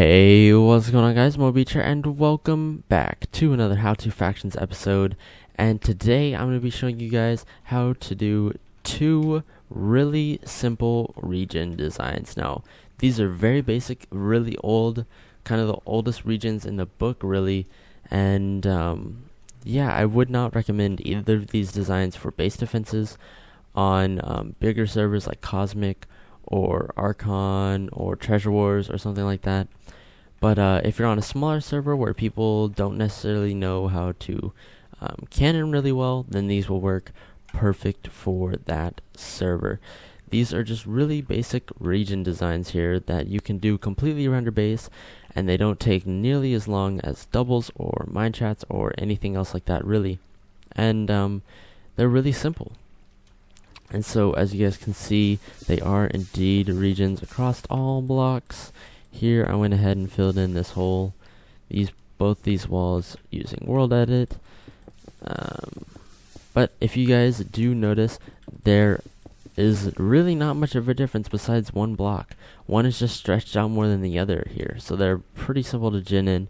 Hey, what's going on, guys? Moab here, and welcome back to another How To Factions episode. And today I'm going to be showing you guys how to do two really simple regen designs. Now, these are very basic, really old, kind of the oldest regions in the book, really. And yeah, I would not recommend either of these designs for base defenses on bigger servers like Cosmic or Archon or Treasure Wars or something like that. But if you're on a smaller server where people don't necessarily know how to cannon really well, then these will work perfect for that server. These are just really basic regen designs here that you can do completely around your base, and they don't take nearly as long as doubles or mine chats or anything else like that, really. And they're really simple. And so, as you guys can see, they are indeed regions across all blocks. Here, I went ahead and filled in this hole, both these walls using World Edit. But if you guys do notice, there is really not much of a difference besides one block. One is just stretched out more than the other here, so they're pretty simple to gen in.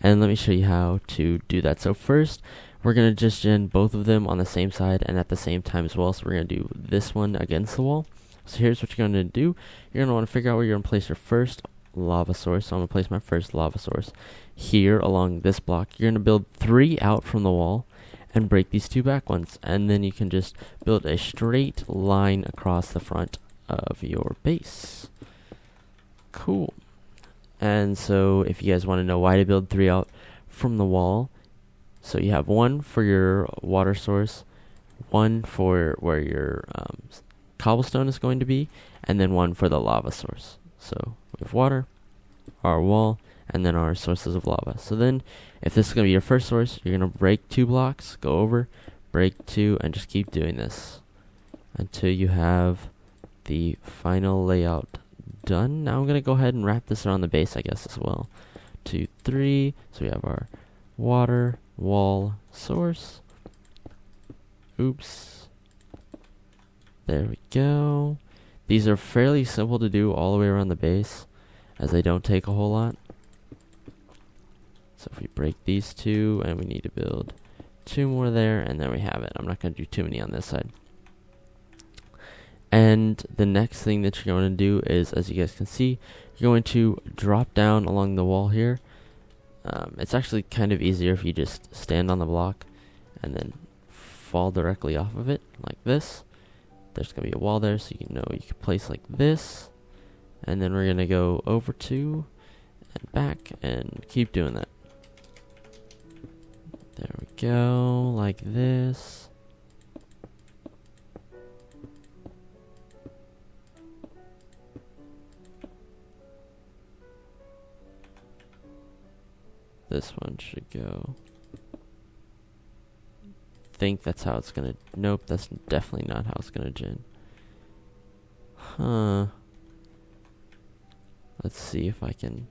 And let me show you how to do that. So first, we're going to just gen both of them on the same side and at the same time as well. So we're going to do this one against the wall. So here's what you're going to do. You're going to want to figure out where you're going to place your first lava source. So I'm going to place my first lava source here along this block. You're going to build 3 out from the wall and break these 2 back ones. And then you can just build a straight line across the front of your base. Cool. And so if you guys want to know why to build 3 out from the wall, so you have 1 for your water source, 1 for where your cobblestone is going to be, and then 1 for the lava source. So we have water, our wall, and then our sources of lava. So then if this is going to be your first source, you're going to break 2 blocks, go over, break 2, and just keep doing this until you have the final layout done. Now I'm going to go ahead and wrap this around the base, I guess, as well. 2, 3, so we have our water, wall, source. Oops. There we go. These are fairly simple to do all the way around the base, as they don't take a whole lot. So if we break these 2, and we need to build 2 more there, and then we have it. I'm not going to do too many on this side. And the next thing that you're going to do is, as you guys can see, you're going to drop down along the wall here. It's actually kind of easier if you just stand on the block and then fall directly off of it like this. There's going to be a wall there, so you know you can place like this. And then we're going to go over 2 and back and keep doing that. There we go, like this. This one should go. Think that's how it's gonna. Nope, that's definitely not how it's gonna gen. Huh. Let's see if I can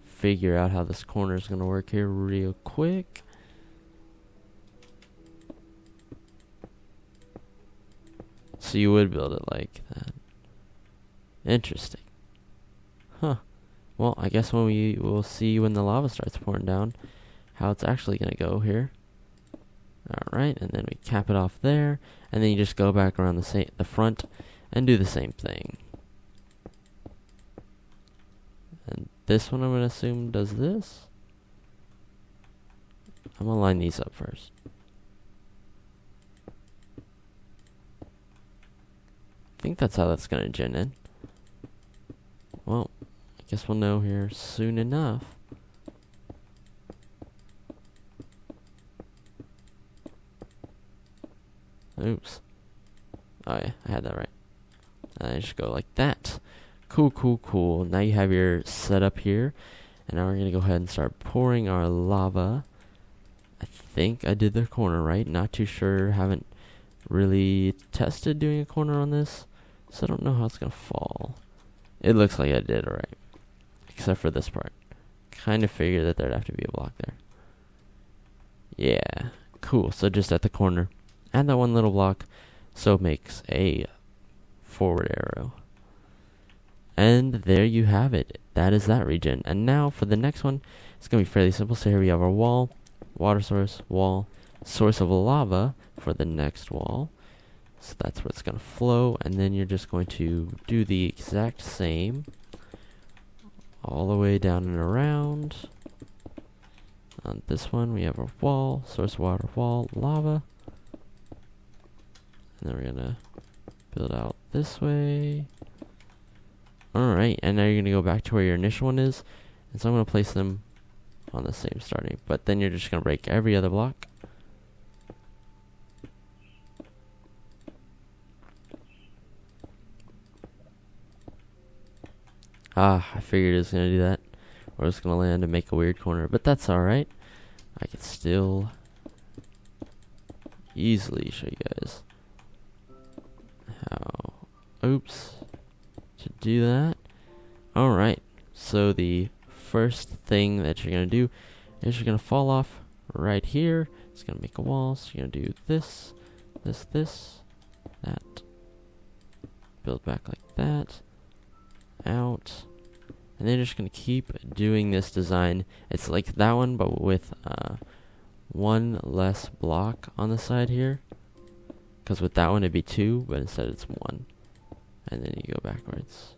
figure out how this corner is gonna work here real quick. So you would build it like that. Interesting. Huh. Well, I guess when we will see when the lava starts pouring down, how it's actually going to go here. Alright, and then we cap it off there, and then you just go back around the front and do the same thing. And this one I'm going to assume does this. I'm going to line these up first. I think that's how that's going to gen in. Well, guess we'll know here soon enough. Oops. Oh yeah, I had that right. I just go like that. Cool, cool, cool. Now you have your setup here. And now we're going to go ahead and start pouring our lava. I think I did the corner right. Not too sure. Haven't really tested doing a corner on this. So I don't know how it's going to fall. It looks like I did alright. Except for this part. Kind of figured that there'd have to be a block there. Yeah. Cool. So just at the corner. Add that one little block. So it makes a forward arrow. And there you have it. That is that regen. And now for the next one, it's going to be fairly simple. So here we have our wall, water source, wall, source of lava for the next wall. So that's where it's going to flow. And then you're just going to do the exact same all the way down and around. On this one, we have our wall, source water, wall, lava. And then we're going to build out this way. Alright, and now you're going to go back to where your initial one is. And so I'm going to place them on the same starting. But then you're just going to break every other block. Ah, I figured it was going to do that. Or it's going to land and make a weird corner. But that's alright. I can still easily show you guys how, to do that. Alright, so the first thing that you're going to do is you're going to fall off right here. It's going to make a wall, so you're going to do this, that. Build back like that, out. And then you're just going to keep doing this design. It's like that one, but with one less block on the side here. Because with that one it'd be 2, but instead it's 1. And then you go backwards.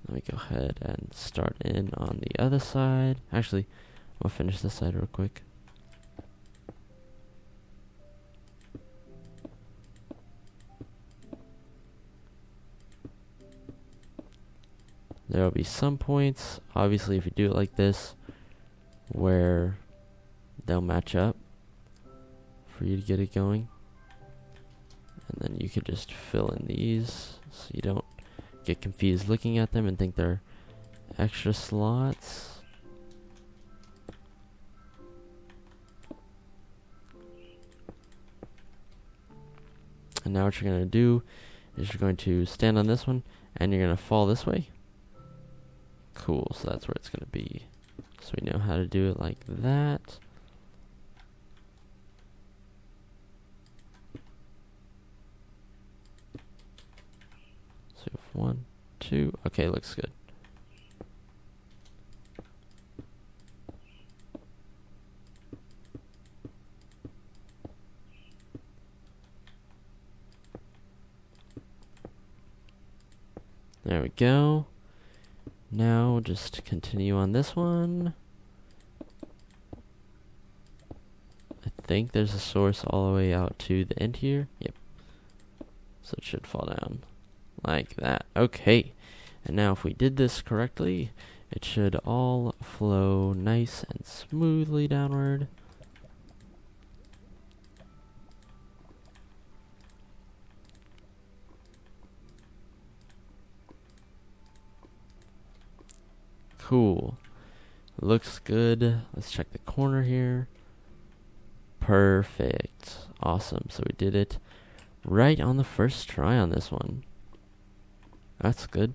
Let me go ahead and start in on the other side. Actually, I'll finish this side real quick. There will be some points, obviously if you do it like this, where they'll match up for you to get it going. And then you could just fill in these so you don't get confused looking at them and think they're extra slots. And now what you're going to do is you're going to stand on this one and you're going to fall this way. Cool, so that's where it's going to be. So we know how to do it like that. So 1, 2, okay, looks good. There we go. Now just continue on this one. I think there's a source all the way out to the end here. Yep. So it should fall down like that. Okay. And now if we did this correctly, it should all flow nice and smoothly downward. Cool. Looks good. Let's check the corner here. Perfect. Awesome. So we did it right on the first try on this one. That's good.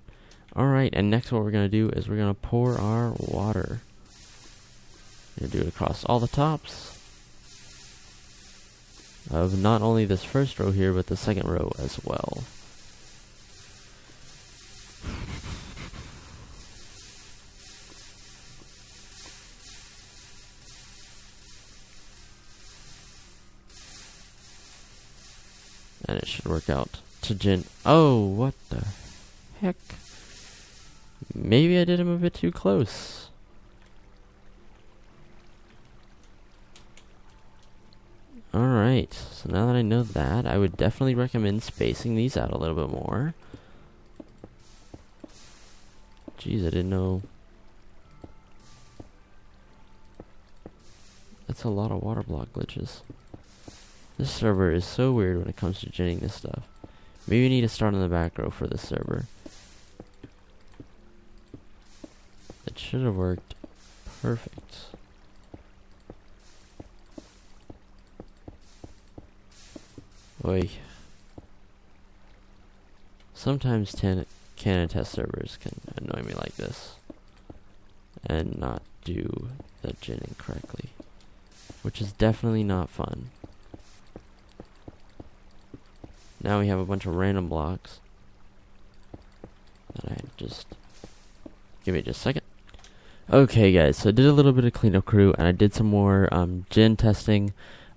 Alright, and next what we're going to do is we're going to pour our water. We're going to do it across all the tops of not only this first row here, but the second row as well. And it should work out to oh, what the heck? Maybe I did him a bit too close. Alright, so now that I know that, I would definitely recommend spacing these out a little bit more. Jeez, I didn't know. That's a lot of water block glitches. This server is so weird when it comes to genning this stuff. Maybe we need to start on the back row for this server. It should have worked perfect. Oy. Sometimes canon test servers can annoy me like this and not do the genning correctly, which is definitely not fun. Now we have a bunch of random blocks. That I just give me just a second. Okay, guys. So I did a little bit of cleanup crew, and I did some more gin testing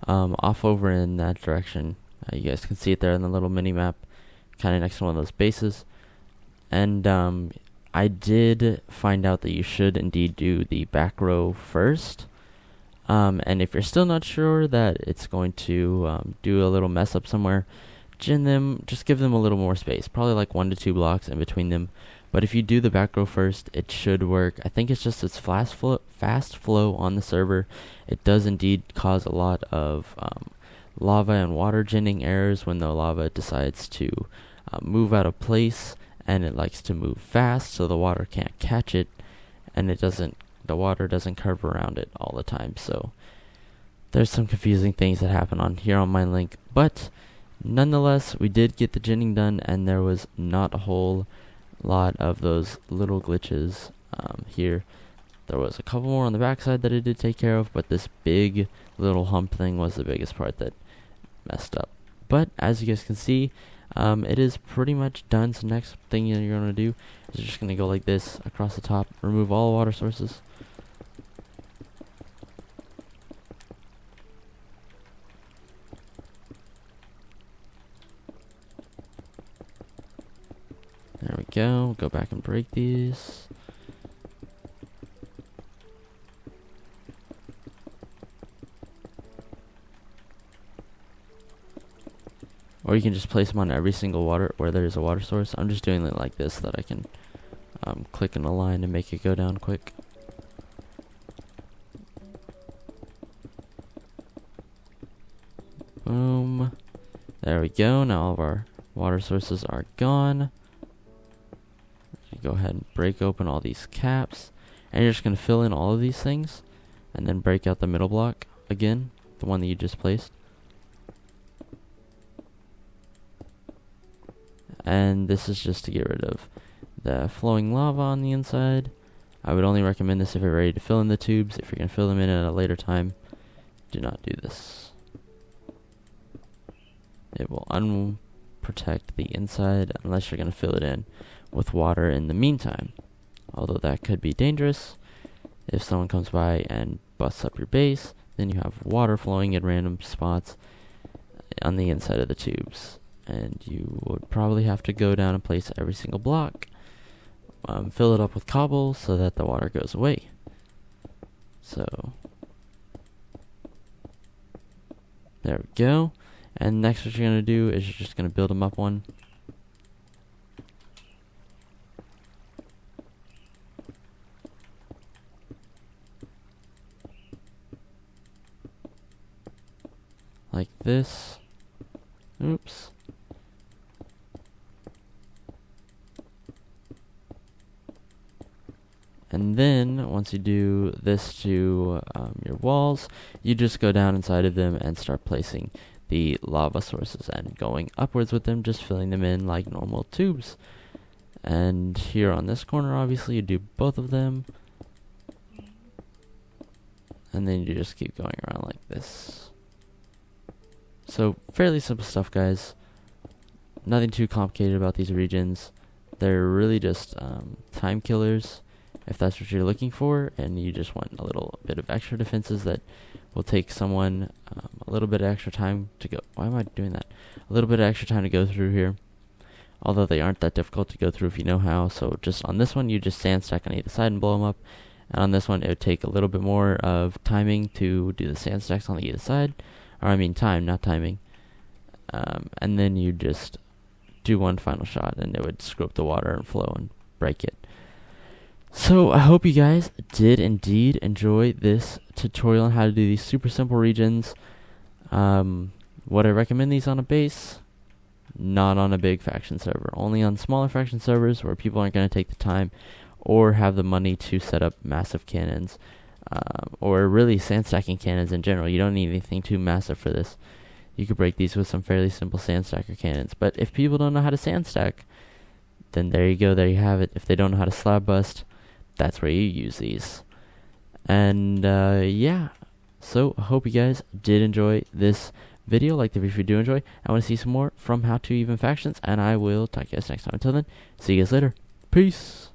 off over in that direction. You guys can see it there in the little mini map, kind of next to one of those bases. And I did find out that you should indeed do the back row first. And if you're still not sure that it's going to do a little mess up somewhere, gin them, just give them a little more space, probably like 1 to 2 blocks in between them. But if you do the back row first, it should work. I think it's just its fast flow on the server. It does indeed cause a lot of lava and water ginning errors when the lava decides to move out of place, and it likes to move fast, so the water can't catch it, and the water doesn't curve around it all the time. So there's some confusing things that happen on here on my link, but nonetheless, we did get the ginning done, and there was not a whole lot of those little glitches here. There was a couple more on the backside that I did take care of, but this big little hump thing was the biggest part that messed up. But as you guys can see, it is pretty much done. So next thing you're going to do is you're just going to go like this across the top, remove all water sources. There we go. Go back and break these. Or you can just place them on every single water where there's a water source. I'm just doing it like this so that I can click in a line and make it go down quick. Boom. There we go. Now all of our water sources are gone. Go ahead and break open all these caps, and you're just going to fill in all of these things and then break out the middle block again, the one that you just placed. And this is just to get rid of the flowing lava on the inside. I would only recommend this if you're ready to fill in the tubes. If you're going to fill them in at a later time, do not do this. It will unprotect the inside unless you're going to fill it in with water in the meantime. Although that could be dangerous. If someone comes by and busts up your base, then you have water flowing in random spots on the inside of the tubes. And you would probably have to go down and place every single block. Fill it up with cobble so that the water goes away. So there we go. And next what you're going to do is you're just going to build them up one. Like this. Oops. And then, once you do this to your walls, you just go down inside of them and start placing the lava sources and going upwards with them, just filling them in like normal tubes. And here on this corner, obviously, you do both of them. And then you just keep going around like this. So, fairly simple stuff, guys. Nothing too complicated about these regions. They're really just time killers, if that's what you're looking for, and you just want a little bit of extra defenses that will take someone a little bit of extra time to go. Why am I doing that? A little bit of extra time to go through here. Although they aren't that difficult to go through if you know how. So just on this one, you just sand stack on either side and blow them up. And on this one, it would take a little bit more of timing to do the sand stacks on either side. Or I mean time, not timing. And then you just do one final shot, and it would screw up the water and flow and break it. So I hope you guys did indeed enjoy this tutorial on how to do these super simple regions. Would I recommend these on a base? Not on a big faction server. Only on smaller faction servers where people aren't going to take the time or have the money to set up massive cannons. Or really sand stacking cannons in general. You don't need anything too massive for this. You could break these with some fairly simple sand stacker cannons. But if people don't know how to sand stack, then there you go, there you have it. If they don't know how to slab bust, that's where you use these. And yeah, so I hope you guys did enjoy this video. Like the video if you do enjoy. I want to see some more from HowToEvenFactions, and I will talk to you guys next time. Until then, see you guys later. Peace.